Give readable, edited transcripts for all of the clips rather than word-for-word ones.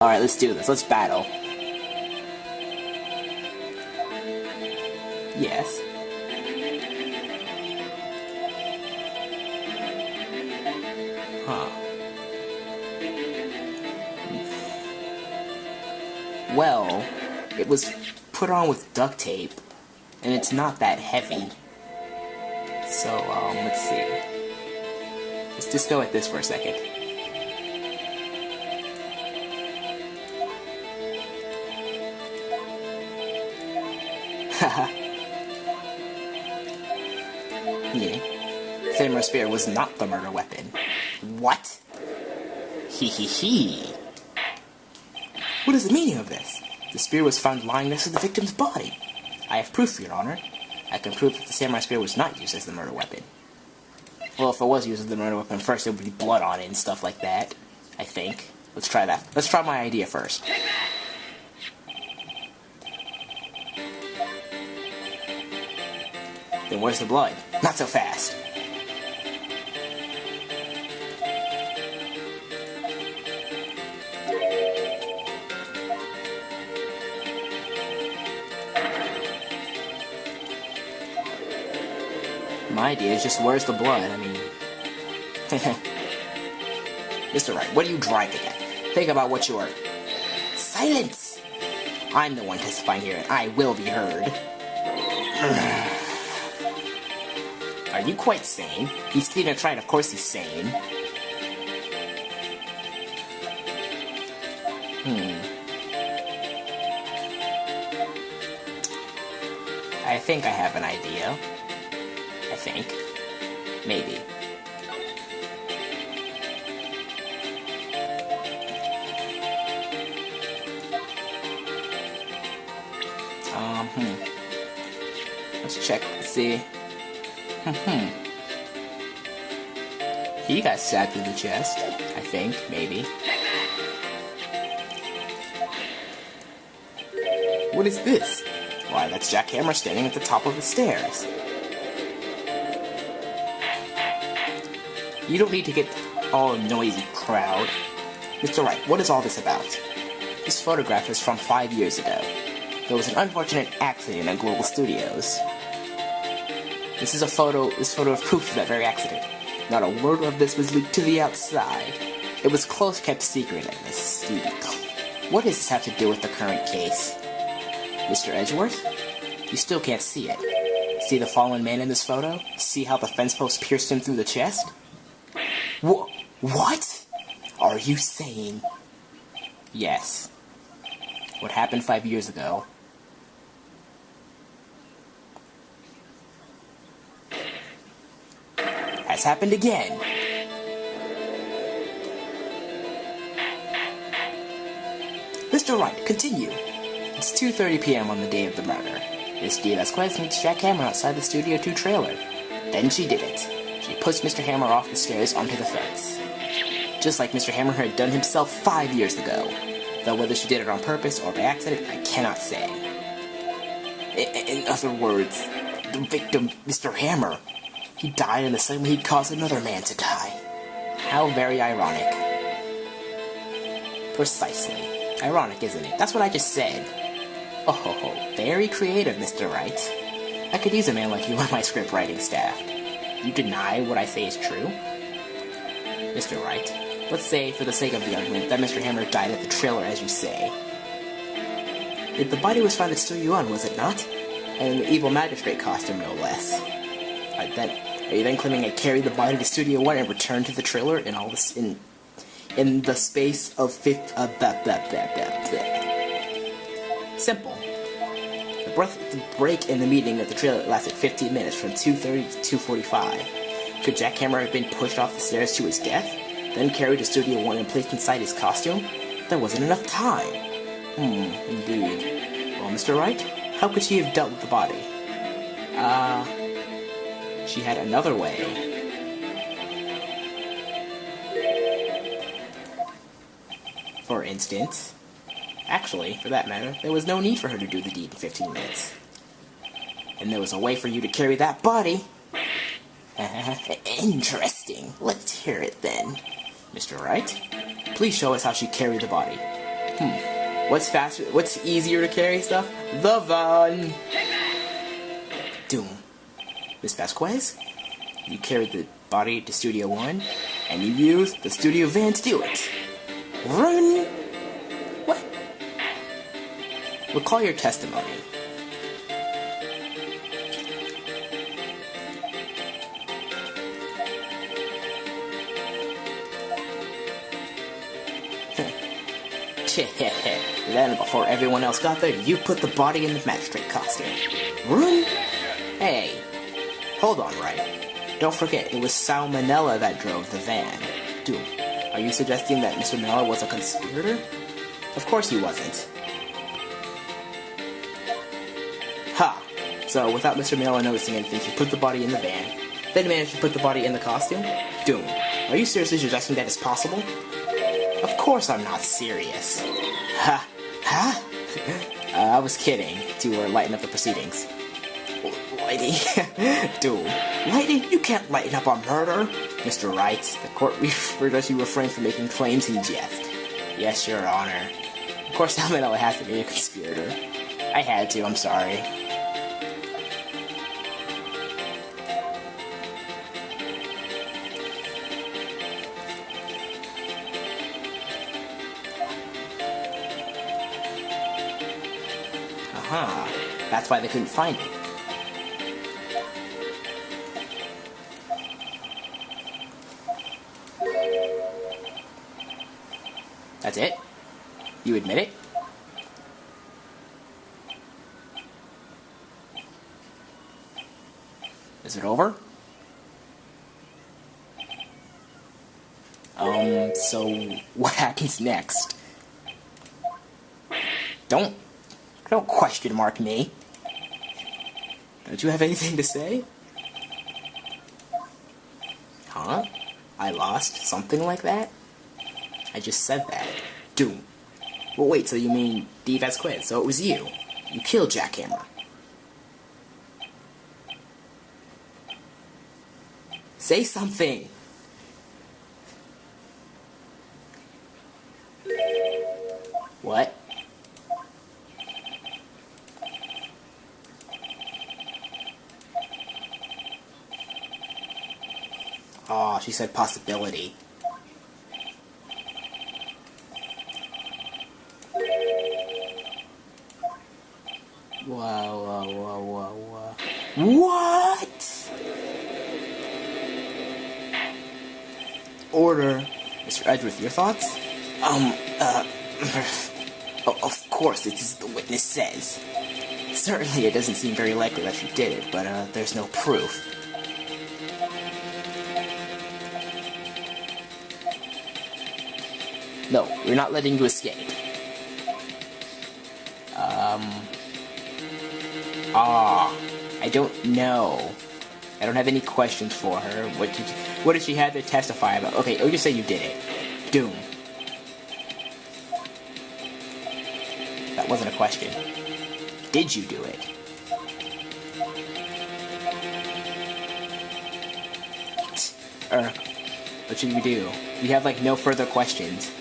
Alright, let's do this. Let's battle. Yes. Huh. Well, it was put on with duct tape, and it's not that heavy. So, let's see. Let's just go with this for a second. Haha. Yeah. Samurai Spear was not the murder weapon. What? Hee hee hee. What is the meaning of this? The spear was found lying next to the victim's body. I have proof, Your Honor. I can prove that the Samurai Spear was not used as the murder weapon. Well, if it was used as the murder weapon first, there would be blood on it and stuff like that. I think. Let's try that. Let's try my idea first. Then where's the blood? Not so fast. My idea is just, where's the blood? I mean... Mr. Wright, what are you driving at? Think about what you are... Silence! I'm the one testifying here, and I will be heard. Are you quite sane? He's Steven Wright, of course he's sane. I think I have an idea. I think. Maybe. Let's check, see. He got stabbed through the chest, I think, maybe. What is this? Why, that's Jack Hammer standing at the top of the stairs. You don't need to get all noisy, crowd. Mr. Wright, what is all this about? This photograph is from 5 years ago. There was an unfortunate accident at Global Studios. This photo of proof of that very accident. Not a word of this was leaked to the outside. It was close kept secret at the studio. What does this have to do with the current case? Mr. Edgeworth? You still can't see it. See the fallen man in this photo? See how the fence post pierced him through the chest? What? Are you saying? Yes. What happened 5 years ago has happened again. Mr. Wright, continue. It's 2:30 p.m. on the day of the murder. Miss Diaz-Quez meets Jack Hammer outside the Studio 2 trailer. Then she did it. She pushed Mr. Hammer off the stairs onto the fence. Just like Mr. Hammer had done himself 5 years ago. Though whether she did it on purpose or by accident, I cannot say. In other words, the victim, Mr. Hammer, he died in the same way he caused another man to die. How very ironic. Precisely. Ironic, isn't it? That's what I just said. Oh, very creative, Mr. Wright. I could use a man like you on my script writing staff. You deny what I say is true? Mr. Wright, let's say, for the sake of the argument, that Mr. Hammer died at the trailer, as you say. The body was found at Studio 1, was it not? And an evil magistrate costume, no less. Are you then claiming I carried the body to Studio 1 and returned to the trailer in all this in the space of Simple. The break in the meeting at the trailer lasted 15 minutes, from 2:30 to 2:45. Could Jack Hammer have been pushed off the stairs to his death, then carried to Studio 1 and placed inside his costume? There wasn't enough time. Indeed. Well, Mr. Wright, how could she have dealt with the body? She had another way. For instance, actually, for that matter, there was no need for her to do the deed in 15 minutes. And there was a way for you to carry that body. Interesting. Let's hear it then. Mr. Wright, please show us how she carried the body. What's faster? What's easier to carry stuff? The van. Doom. Miss Vasquez, you carried the body to Studio 1, and you used the studio van to do it. Run. What? Recall your testimony. Then, before everyone else got there, you put the body in the magistrate costume. Run? Hey, hold on, Wright. Don't forget, it was Salmonella that drove the van. Doom, are you suggesting that Mr. Miller was a conspirator? Of course he wasn't. Ha! So, without Mr. Miller noticing anything, he put the body in the van, then managed to put the body in the costume? Doom, are you seriously suggesting that is possible? Of course I'm not serious. Ha! Ha! I was kidding, to lighten up the proceedings. Lighty? Dude, Lighty, you can't lighten up on murder. Mr. Wright, the court refers you refrain from making claims in jest. Yes, Your Honor. Of course, Salmonella has to be a conspirator. I had to, I'm sorry. Aha, that's why they couldn't find it. That's it? You admit it? Is it over? So what happens next? Don't question mark me. Don't you have anything to say? Huh? I lost? Something like that? I just said that. Doom. Well, wait, so you mean D. Vasquez, so it was you. You killed Jackhammer. Say something! What? Oh, she said possibility. Whoa. What? Order. Mr. Edgeworth, your thoughts? Of course, it's as the witness says. Certainly it doesn't seem very likely that she did it, but, there's no proof. No, we're not letting you escape. I don't know. I don't have any questions for her. What did she have to testify about? Okay, oh, just say you did it. Doom. That wasn't a question. Did you do it? What should we do? We have, like, no further questions.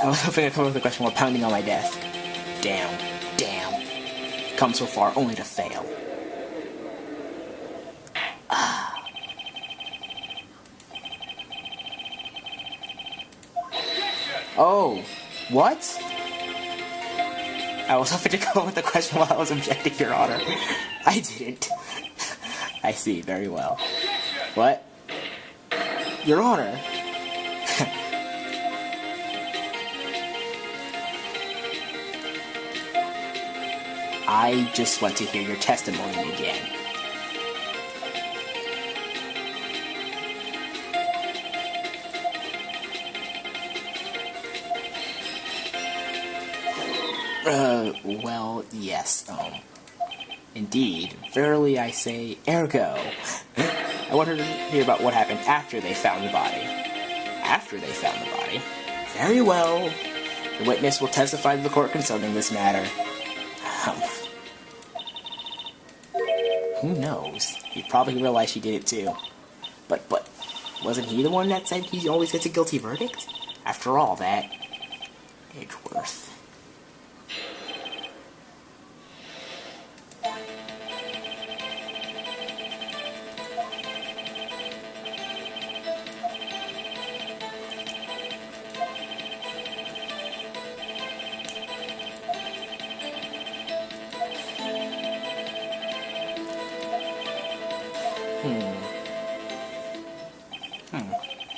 I was hoping I'd come up with a question while pounding on my desk. Damn. Come so far only to fail. Oh, what? I was hoping to come up with a question while I was objecting, Your Honor. I didn't. I see, very well. What? Your Honor. I just want to hear your testimony again. Well, yes, indeed. Verily I say, ergo. I wanted to hear about what happened after they found the body. After they found the body? Very well. The witness will testify to the court concerning this matter. Humph. Who knows? He probably realized she did it too. But, Wasn't he the one that said he always gets a guilty verdict? After all that, Edgeworth.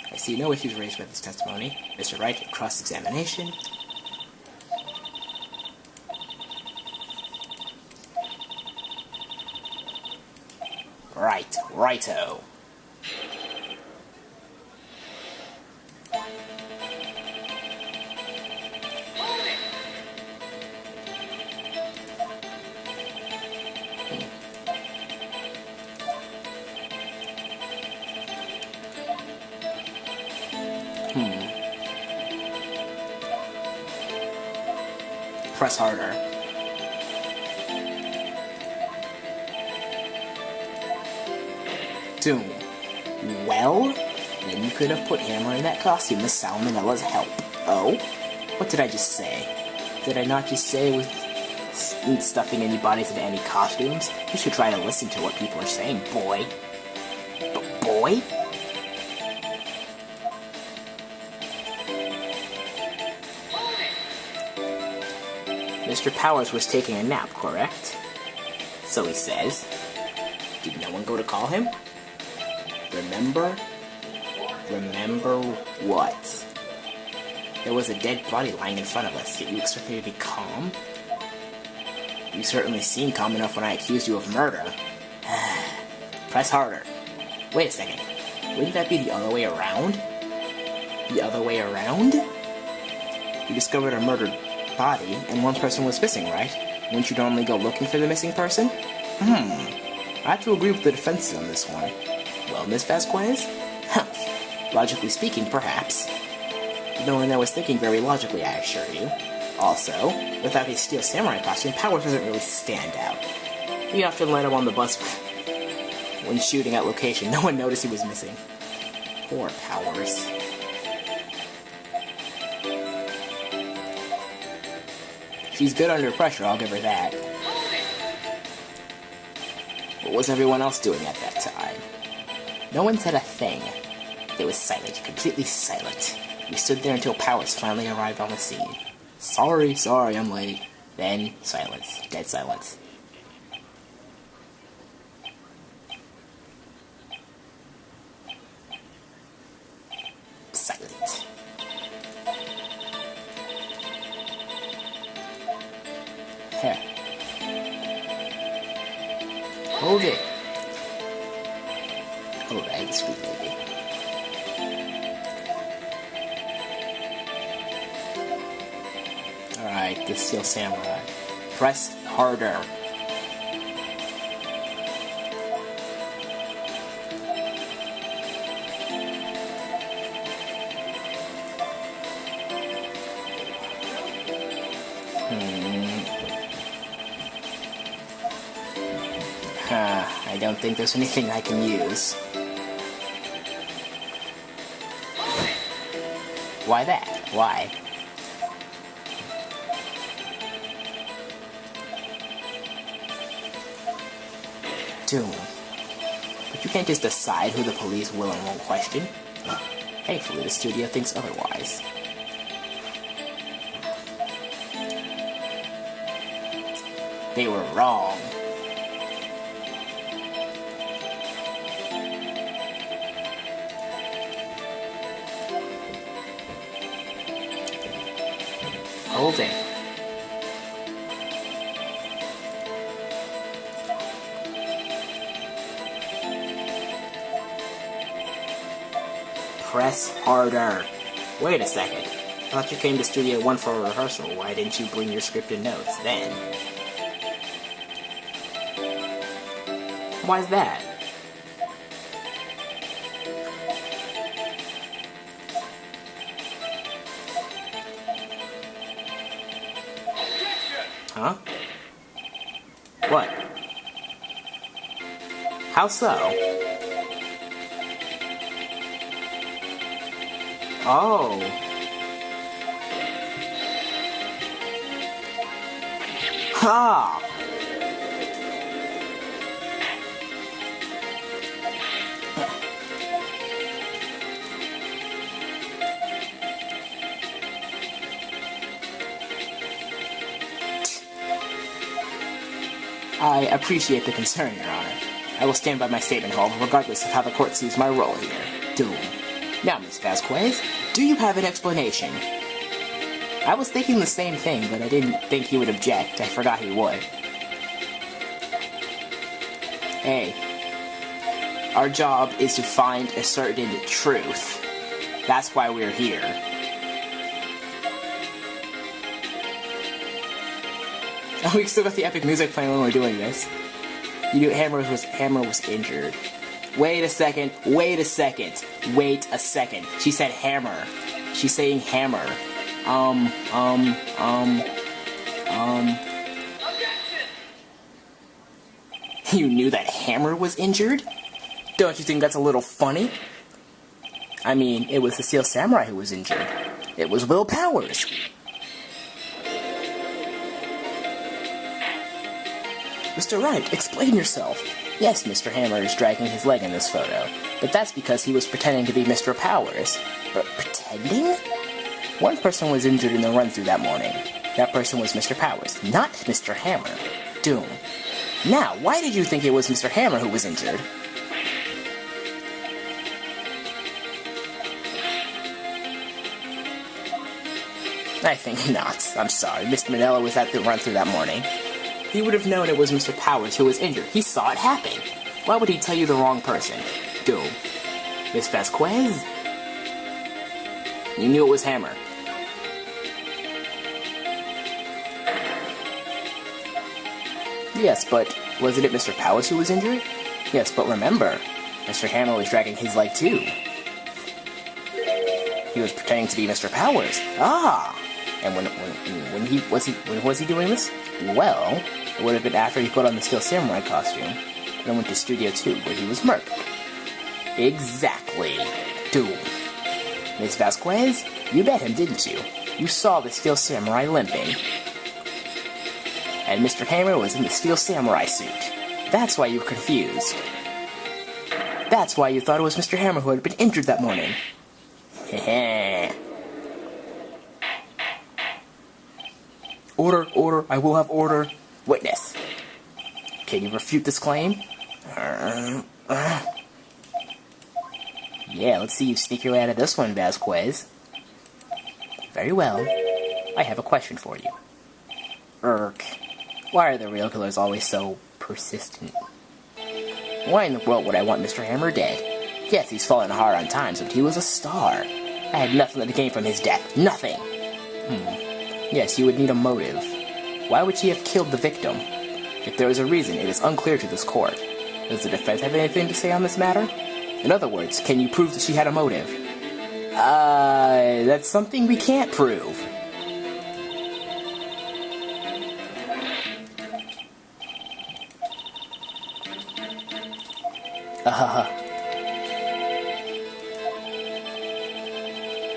I see no issues raised by this testimony. Mr. Wright, cross-examination. Right, righto. Press harder. Doom. Well, then you could have put Hammer in that costume as Salmonella's help. Oh? What did I just say? Did I not just say it was stuffing any bodies into any costumes? You should try to listen to what people are saying, boy. Boy? Mr. Powers was taking a nap, correct? So he says. Did no one go to call him? Remember? Remember what? There was a dead body lying in front of us, yet you expect me to be calm? You certainly seemed calm enough when I accused you of murder. Press harder. Wait a second. Wouldn't that be the other way around? The other way around? You discovered a murdered body, and one person was missing, right? Wouldn't you normally go looking for the missing person? I have to agree with the defenses on this one. Well, Miss Vasquez? Logically speaking, perhaps. No one that was thinking very logically, I assure you. Also, without his steel samurai costume, Powers doesn't really stand out. We often let him on the bus when shooting at location. No one noticed he was missing. Poor Powers. She's good under pressure, I'll give her that. What was everyone else doing at that time? No one said a thing. It was silent, completely silent. We stood there until Powers finally arrived on the scene. Sorry, I'm late. Then, silence. Dead silence. Silent. Here. Hold it. Alright, sweet lady. Alright, this Steel Samurai. Press harder. I don't think there's anything I can use. Why that? Why? Doom. But you can't just decide who the police will and won't question. Thankfully, the studio thinks otherwise. They were wrong. Hold it. Press harder. Wait a second. I thought you came to Studio 1 for a rehearsal. Why didn't you bring your script and notes then? Why's that? Huh? What? How so? Oh. Ha! I appreciate the concern, Your Honor. I will stand by my statement, however, regardless of how the court sees my role here. Doom. Now, Miss Vasquez, do you have an explanation? I was thinking the same thing, but I didn't think he would object. I forgot he would. Hey, our job is to find a certain truth. That's why we're here. Oh, we still got the epic music playing when we're doing this. You knew Hammer was injured. Wait a second. She said hammer. She's saying hammer. You knew that Hammer was injured? Don't you think that's a little funny? I mean, it was the Steel Samurai who was injured. It was Will Powers. Mr. Wright, explain yourself. Yes, Mr. Hammer is dragging his leg in this photo, but that's because he was pretending to be Mr. Powers. But pretending? One person was injured in the run-through that morning. That person was Mr. Powers, not Mr. Hammer. Doom. Now, why did you think it was Mr. Hammer who was injured? I think not. I'm sorry. Mr. Manella was at the run-through that morning. He would have known it was Mr. Powers who was injured. He saw it happen. Why would he tell you the wrong person? Doom. Miss Vasquez? You knew it was Hammer. Yes, but wasn't it Mr. Powers who was injured? Yes, but remember, Mr. Hammer was dragging his leg too. He was pretending to be Mr. Powers. Ah! And when was he doing this? Well, it would have been after he put on the Steel Samurai costume and went to Studio 2, where he was murdered. Exactly. Doom. Miss Vasquez, you met him, didn't you? You saw the Steel Samurai limping. And Mr. Hammer was in the Steel Samurai suit. That's why you were confused. That's why you thought it was Mr. Hammer who had been injured that morning. Heh. Order, order, I will have order. Witness. Can you refute this claim? Yeah, let's see you sneak your way out of this one, Vasquez. Very well. I have a question for you. Why are the real killers always so persistent? Why in the world would I want Mr. Hammer dead? Yes, he's fallen hard on times, but he was a star. I had nothing to gain from his death. Nothing! Yes, you would need a motive. Why would she have killed the victim? If there is a reason, it is unclear to this court. Does the defense have anything to say on this matter? In other words, can you prove that she had a motive? That's something we can't prove.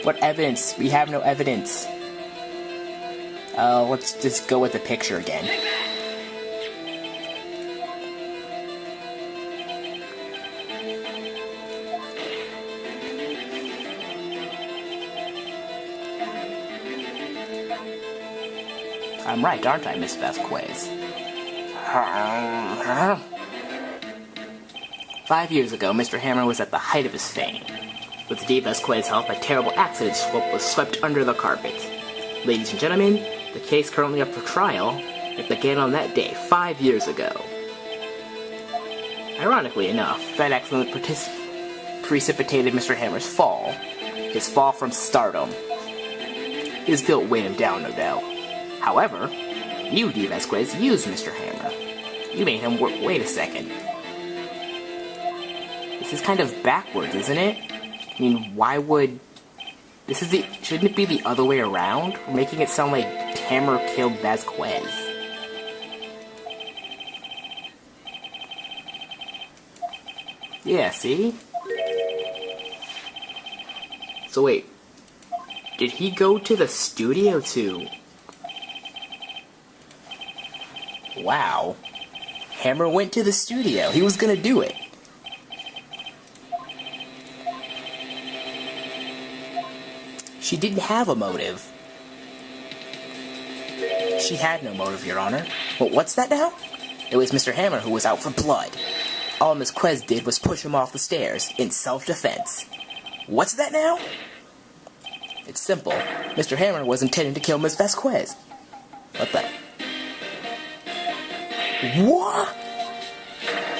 What evidence? We have no evidence. Let's just go with the picture again. I'm right, aren't I, Miss Vasquez? 5 years ago, Mr. Hammer was at the height of his fame. With D. Vasquez's help, a terrible accident was swept under the carpet. Ladies and gentlemen, the case currently up for trial, it began on that day, 5 years ago. Ironically enough, that accident precipitated Mr. Hammer's fall. His fall from stardom. His guilt weighed him down, no doubt. However, you, D. Vasquez, used Mr. Hammer. You made him work. Wait a second. This is kind of backwards, isn't it? I mean, why would... Shouldn't it be the other way around? We're making it sound like Hammer killed Vasquez. Yeah, see? So wait, Did he go to the studio to... Wow. Hammer went to the studio. He was gonna do it. She didn't have a motive. She had no motive, Your Honor. But what's that now? It was Mr. Hammer who was out for blood. All Miss Quez did was push him off the stairs, in self-defense. What's that now? It's simple. Mr. Hammer was intending to kill Miss Vasquez. What the... What?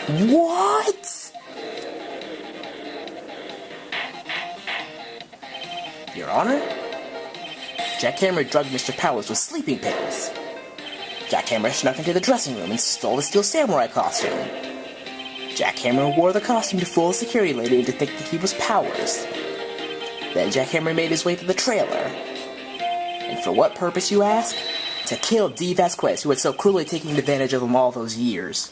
What? Your Honor? Jack Hammer drugged Mr. Powers with sleeping pills. Jack Hammer snuck into the dressing room and stole the Steel Samurai costume. Jack Hammer wore the costume to fool a security lady into thinking he was Powers. Then Jack Hammer made his way to the trailer. And for what purpose, you ask? To kill Dee Vasquez, who had so cruelly taken advantage of him all those years.